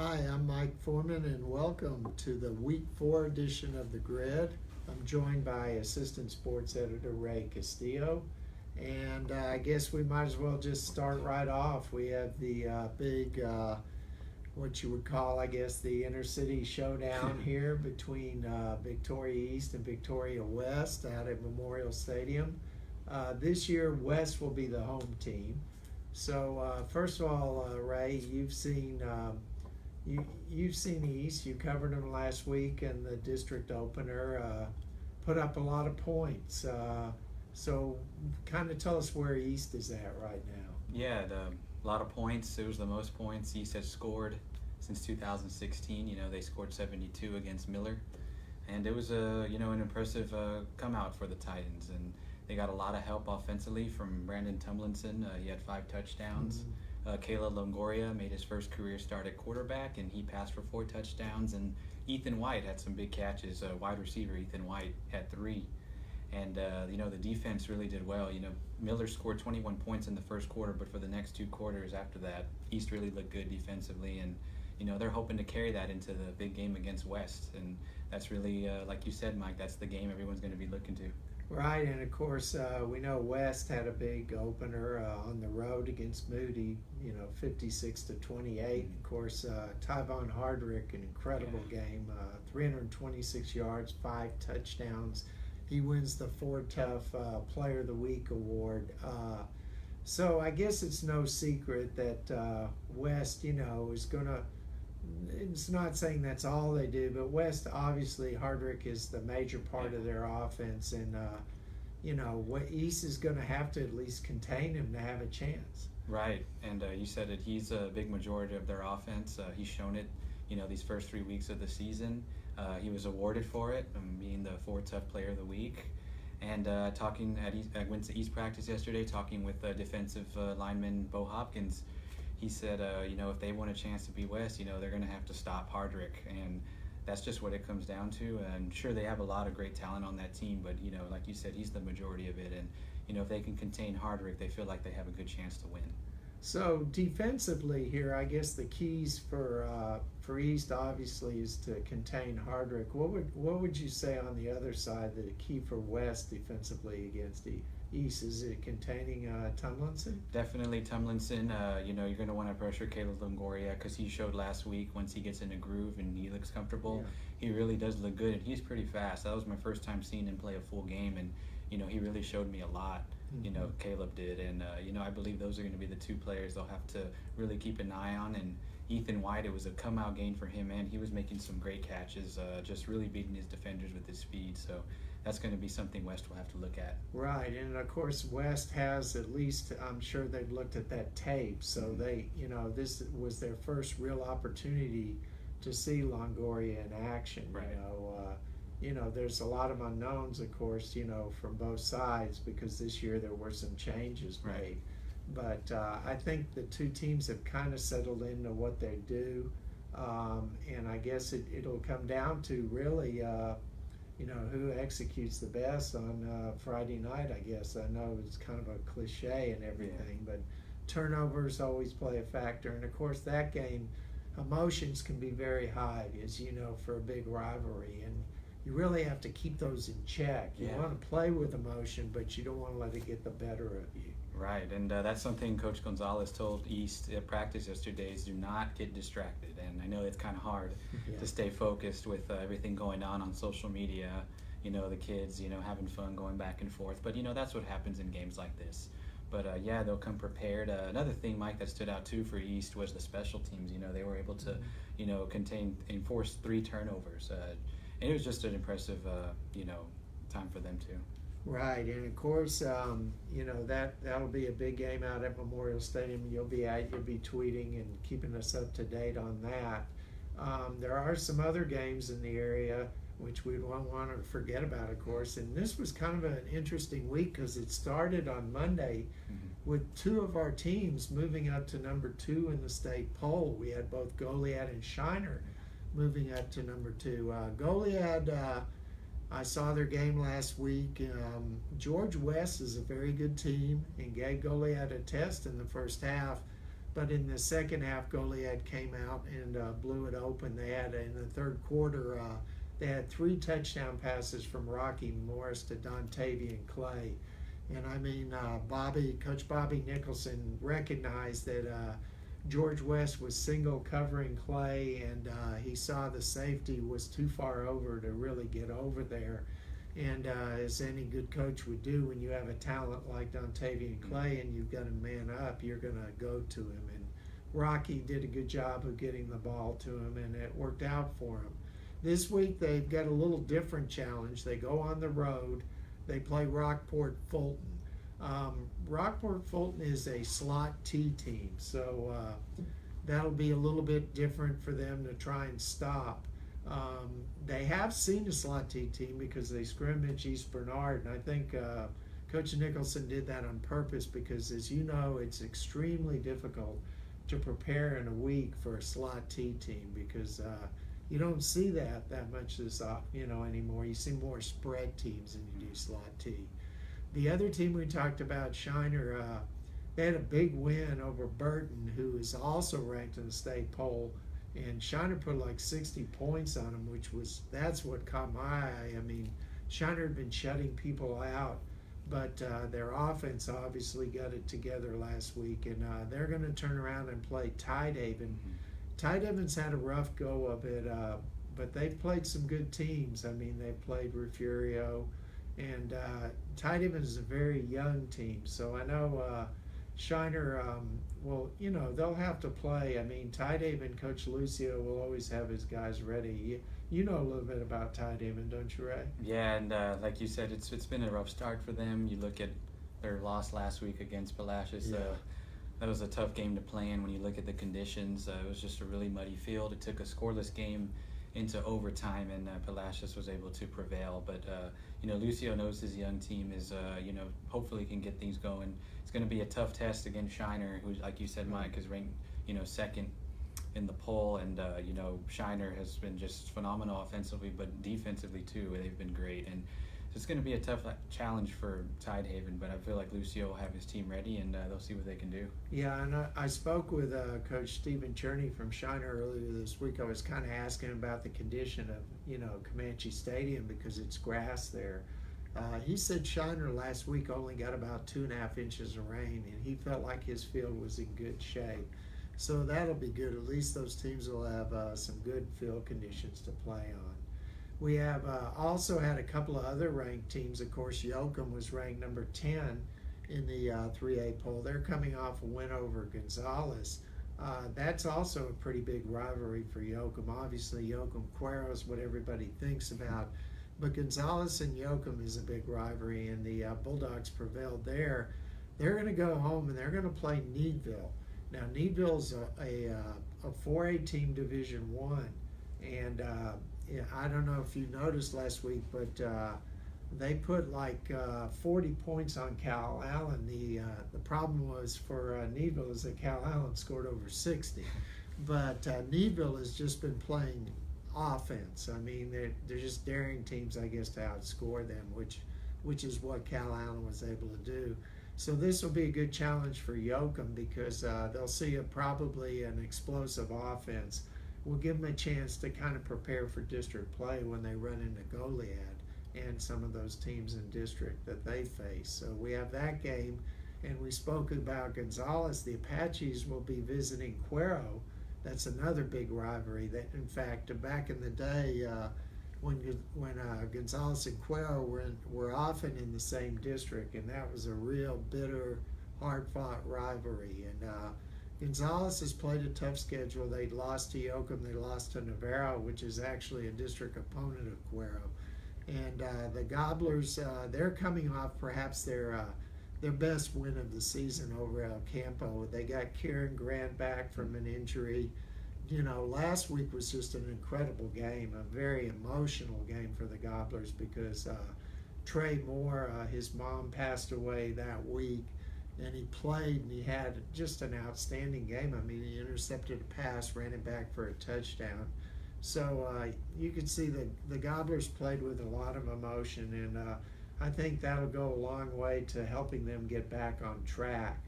Hi, I'm Mike Forman, and welcome to the Week 4 edition of The Grid. I'm joined by Assistant Sports Editor Ray Castillo, and I guess we might as well just start right off. We have the big, what you would call, I guess, the inner-city showdown here between Victoria East and Victoria West out at Memorial Stadium. This year, West will be the home team. So first of all, Ray, you've seen East. You covered them last week in the district opener. Put up a lot of points. So kind of tell us where East is at right now. Yeah, a lot of points. It was the most points East has scored since 2016. They scored 72 against Miller, and it was an impressive come out for the Titans. And they got a lot of help offensively from Brandon Tumlinson. He had 5 touchdowns. Caleb Longoria made his first career start at quarterback, and he passed for 4 touchdowns. And Ethan White had some big catches. Wide receiver Ethan White had 3. And, the defense really did well. Miller scored 21 points in the first quarter, but for the next 2 quarters after that, East really looked good defensively. And, they're hoping to carry that into the big game against West. And that's really, like you said, Mike, that's the game everyone's going to be looking to. Right, and of course, we know West had a big opener on the road against Moody, 56-28. Of course, Tyvon Hardrick, an incredible game, 326 yards, 5 touchdowns. He wins the Ford Tough Player of the Week award. So I guess it's no secret that West, is going to, it's not saying that's all they do, but West, obviously, Hardrick is the major part of their offense, and what East is going to have to at least contain him to have a chance. Right, and you said it. He's a big majority of their offense. He's shown it, these first 3 weeks of the season. He was awarded for it, being the Ford Tough Player of the Week. And I went to East practice yesterday, talking with defensive lineman Bo Hopkins. He said, if they want a chance to beat West, they're going to have to stop Hardrick. And that's just what it comes down to. And sure, they have a lot of great talent on that team, but, like you said, he's the majority of it. And, if they can contain Hardrick, they feel like they have a good chance to win. So defensively here, I guess the keys for East obviously is to contain Hardrick. What would you say on the other side, the key for West defensively against East? Is it containing Tumlinson? Definitely Tumlinson. You're going to want to pressure Caleb Longoria because he showed last week once he gets in a groove and he looks comfortable, he really does look good, and he's pretty fast. That was my first time seeing him play a full game, and he really showed me a lot. Caleb did, and I believe those are going to be the 2 players they'll have to really keep an eye on. And Ethan White, it was a come-out game for him, and he was making some great catches, just really beating his defenders with his speed. So that's going to be something West will have to look at. Right, and of course West has at least, I'm sure they've looked at that tape, so they, this was their first real opportunity to see Longoria in action. Right. There's a lot of unknowns, of course, from both sides, because this year there were some changes made. Right. But I think the 2 teams have kind of settled into what they do, and I guess it'll come down to really, who executes the best on Friday night, I guess. I know it's kind of a cliche and everything, but turnovers always play a factor. And, of course, that game, emotions can be very high, as you know, for a big rivalry. And you really have to keep those in check. You want to play with emotion, but you don't want to let it get the better of you. Right, and that's something Coach Gonzalez told East at practice yesterday is do not get distracted. And I know it's kind of hard to stay focused with everything going on social media, the kids, having fun going back and forth. But, that's what happens in games like this. But, they'll come prepared. Another thing, Mike, that stood out, too, for East was the special teams. They were able to, enforce 3 turnovers. And it was just an impressive, time for them, too. Right, and of course, that'll be a big game out at Memorial Stadium. You'll be tweeting and keeping us up to date on that. There are some other games in the area which we don't want to forget about, of course. And this was kind of an interesting week because it started on Monday with 2 of our teams moving up to number 2 in the state poll. We had both Goliad and Shiner moving up to number 2. Goliad, I saw their game last week. George West is a very good team and gave Goliad a test in the first half. But in the second half, Goliad came out and blew it open. They had in the third quarter, they had 3 touchdown passes from Rocky Morris to Dontavian Clay. And I mean, Coach Bobby Nicholson recognized that George West was single covering Clay, and he saw the safety was too far over to really get over there. And as any good coach would do, when you have a talent like Dontavian Clay and you've got a man up, you're going to go to him. And Rocky did a good job of getting the ball to him, and it worked out for him. This week they've got a little different challenge. They go on the road. They play Rockport Fulton. Rockport Fulton is a slot T team, so that'll be a little bit different for them to try and stop. They have seen a slot T team because they scrimmage East Bernard, and I think Coach Nicholson did that on purpose because, as you know, it's extremely difficult to prepare in a week for a slot T team because you don't see that much anymore. You see more spread teams than you do slot T. The other team we talked about, Shiner, they had a big win over Burton, who is also ranked in the state poll, and Shiner put like 60 points on them, that's what caught my eye. I mean, Shiner had been shutting people out, but their offense obviously got it together last week, and they're going to turn around and play Tidehaven. Tidehaven's had a rough go of it, but they've played some good teams. I mean, they've played Refugio, and Tidehaven is a very young team, so I know Shiner, they'll have to play. I mean, Tidehaven, Coach Lucio will always have his guys ready. You know a little bit about Tidehaven, don't you, Ray? Yeah, and like you said, it's been a rough start for them. You look at their loss last week against Palacios. Yeah. That was a tough game to play in when you look at the conditions. It was just a really muddy field. It took a scoreless game into overtime, and Palacios was able to prevail. But Lucio knows his young team is hopefully can get things going. It's going to be a tough test against Shiner, who, like you said, Mike, is ranked second in the poll, and Shiner has been just phenomenal offensively, but defensively too. They've been great, and so it's going to be a tough challenge for Tidehaven. But I feel like Lucio will have his team ready, and they'll see what they can do. Yeah, and I spoke with Coach Stephen Cherney from Shiner earlier this week. I was kind of asking about the condition of Comanche Stadium because it's grass there. He said Shiner last week only got about 2.5 inches of rain, and he felt like his field was in good shape. So that'll be good. At least those teams will have some good field conditions to play on. We have also had a couple of other ranked teams. Of course, Yoakum was ranked number 10 in the 3A poll. They're coming off a win over Gonzales. That's also a pretty big rivalry for Yoakum. Obviously, Yoakum-Cuero is what everybody thinks about. But Gonzales and Yoakum is a big rivalry, and the Bulldogs prevailed there. They're going to go home, and they're going to play Needville. Now, Needville's a 4A team, Division I, and I don't know if you noticed last week, but they put like 40 points on Cal Allen. The problem was for Needville is that Cal Allen scored over 60, but Needville has just been playing offense. I mean, they're just daring teams, I guess, to outscore them, which is what Cal Allen was able to do. So this will be a good challenge for Yoakum because they'll see probably an explosive offense. We'll give them a chance to kind of prepare for district play when they run into Goliad and some of those teams in district that they face. So we have that game, and we spoke about Gonzales. The Apaches will be visiting Cuero. That's another big rivalry. That, in fact, back in the day, when Gonzales and Cuero were often in the same district, and that was a real bitter, hard-fought rivalry. And Gonzales has played a tough schedule. They lost to Yoakum. They lost to Navarro, which is actually a district opponent of Cuero. And the Gobblers, they're coming off perhaps their best win of the season over El Campo. They got Kieran Grant back from an injury. Last week was just an incredible game, a very emotional game for the Gobblers because Trey Moore, his mom passed away that week, and he played and he had just an outstanding game. I mean, he intercepted a pass, ran it back for a touchdown. So you could see the Gobblers played with a lot of emotion, and I think that'll go a long way to helping them get back on track.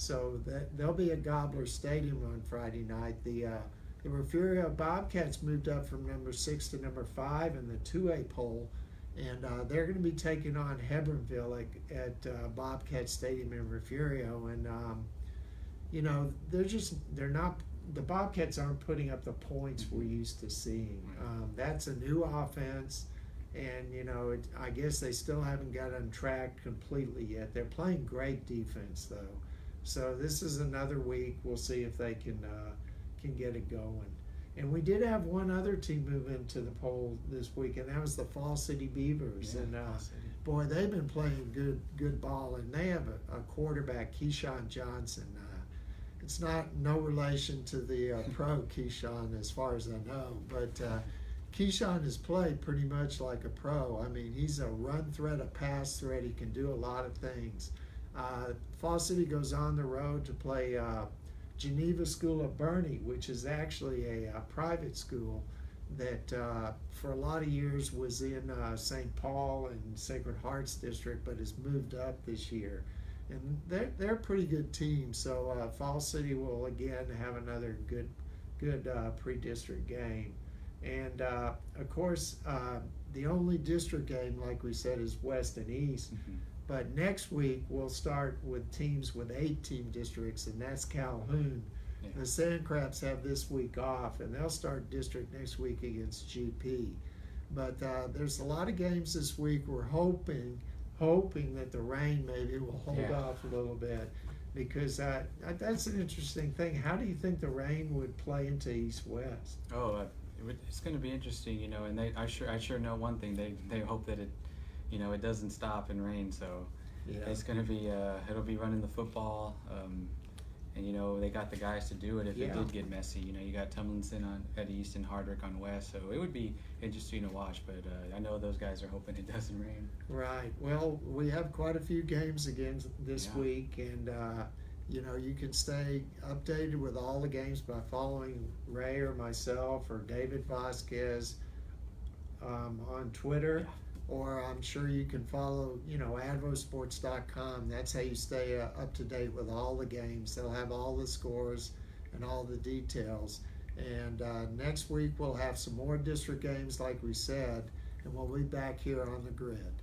So there'll be a Gobbler Stadium on Friday night. The Refugio Bobcats moved up from number 6 to number 5 in the 2A poll, and they're going to be taking on Hebronville at Bobcat Stadium in Refugio. And you know, they're not, the Bobcats aren't putting up the points we're used to seeing. That's a new offense, and you know, I guess they still haven't got on track completely yet. They're playing great defense though, so this is another week. We'll see if they can get it going. And we did have one other team move into the poll this week, and that was the Fall City Beavers. Yeah, and Fall City. boy, they've been playing good ball, and they have a quarterback, Keyshawn Johnson. It's no relation to the pro Keyshawn as far as I know, but Keyshawn has played pretty much like a pro. I mean, he's a run threat, a pass threat. He can do a lot of things. Fall City goes on the road to play Geneva School of Bernie, which is actually a private school that for a lot of years was in St. Paul and Sacred Hearts District, but has moved up this year. And they're a pretty good team, so Fall City will again have another good pre-district game. And of course, the only district game, like we said, is West and East. Mm-hmm. But next week we'll start with teams with 8-team districts, and that's Calhoun. Yeah. The Sandcrabs have this week off, and they'll start district next week against GP. But there's a lot of games this week. We're hoping that the rain maybe will hold off a little bit, because that's an interesting thing. How do you think the rain would play into East-West? It's going to be interesting, you know. And I sure know one thing. They hope that it, you know, it doesn't stop and rain. So it's going to be it'll be running the football, and you know they got the guys to do it if it did get messy. You know, you got Tumlinson at East and Hardwick on West, so it would be interesting to watch. But I know those guys are hoping it doesn't rain. Right. Well, we have quite a few games again this week, and you know, you can stay updated with all the games by following Ray or myself or David Vasquez on Twitter. Yeah. Or I'm sure you can follow, you know, advosports.com. That's how you stay up to date with all the games. They'll have all the scores and all the details. And next week we'll have some more district games, like we said, and we'll be back here on the grid.